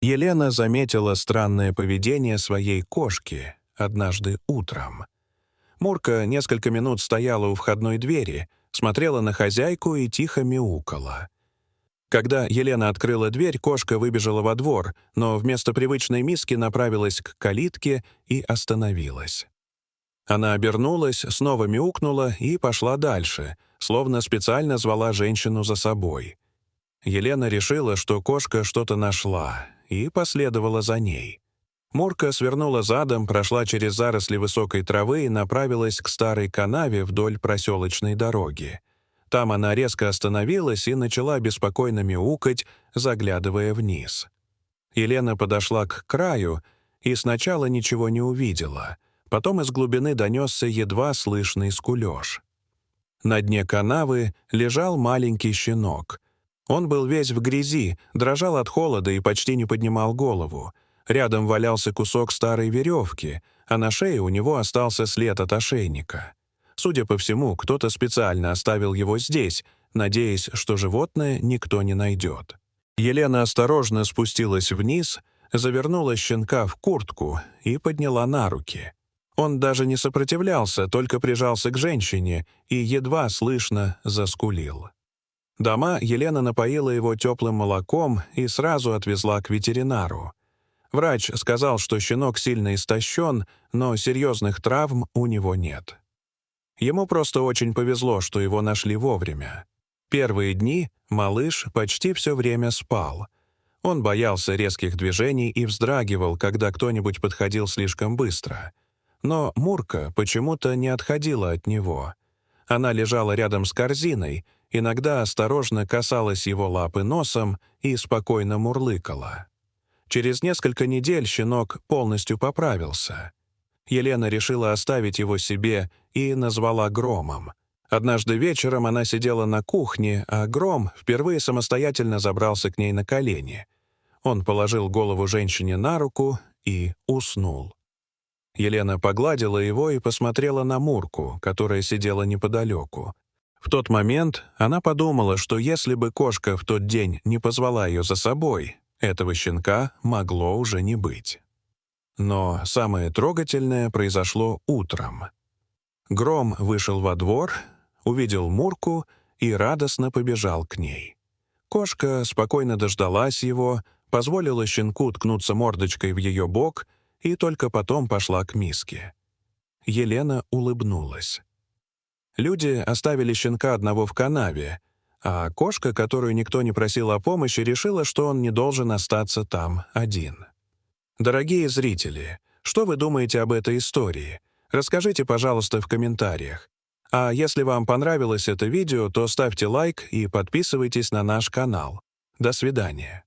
Елена заметила странное поведение своей кошки однажды утром. Мурка несколько минут стояла у входной двери, смотрела на хозяйку и тихо мяукала. Когда Елена открыла дверь, кошка выбежала во двор, но вместо привычной миски направилась к калитке и остановилась. Она обернулась, снова мяукнула и пошла дальше, словно специально звала женщину за собой. Елена решила, что кошка что-то нашла, и последовала за ней. Мурка свернула задом, прошла через заросли высокой травы и направилась к старой канаве вдоль проселочной дороги. Там она резко остановилась и начала беспокойно мяукать, заглядывая вниз. Елена подошла к краю и сначала ничего не увидела. Потом из глубины донесся едва слышный скулёж. На дне канавы лежал маленький щенок. Он был весь в грязи, дрожал от холода и почти не поднимал голову. Рядом валялся кусок старой веревки, а на шее у него остался след от ошейника. Судя по всему, кто-то специально оставил его здесь, надеясь, что животное никто не найдет. Елена осторожно спустилась вниз, завернула щенка в куртку и подняла на руки. Он даже не сопротивлялся, только прижался к женщине и едва слышно заскулил. Дома Елена напоила его теплым молоком и сразу отвезла к ветеринару. Врач сказал, что щенок сильно истощен, но серьезных травм у него нет. Ему просто очень повезло, что его нашли вовремя. Первые дни малыш почти все время спал. Он боялся резких движений и вздрагивал, когда кто-нибудь подходил слишком быстро. Но Мурка почему-то не отходила от него. Она лежала рядом с корзиной, иногда осторожно касалась его лапы носом и спокойно мурлыкала. Через несколько недель щенок полностью поправился. Елена решила оставить его себе и назвала Громом. Однажды вечером она сидела на кухне, а Гром впервые самостоятельно забрался к ней на колени. Он положил голову женщине на руку и уснул. Елена погладила его и посмотрела на Мурку, которая сидела неподалеку. В тот момент она подумала, что если бы кошка в тот день не позвала ее за собой, этого щенка могло уже не быть. Но самое трогательное произошло утром. Гром вышел во двор, увидел Мурку и радостно побежал к ней. Кошка спокойно дождалась его, позволила щенку ткнуться мордочкой в ее бок и только потом пошла к миске. Елена улыбнулась. Люди оставили щенка одного в канаве, а кошка, которую никто не просил о помощи, решила, что он не должен остаться там один. Дорогие зрители, что вы думаете об этой истории? Расскажите, пожалуйста, в комментариях. А если вам понравилось это видео, то ставьте лайк и подписывайтесь на наш канал. До свидания.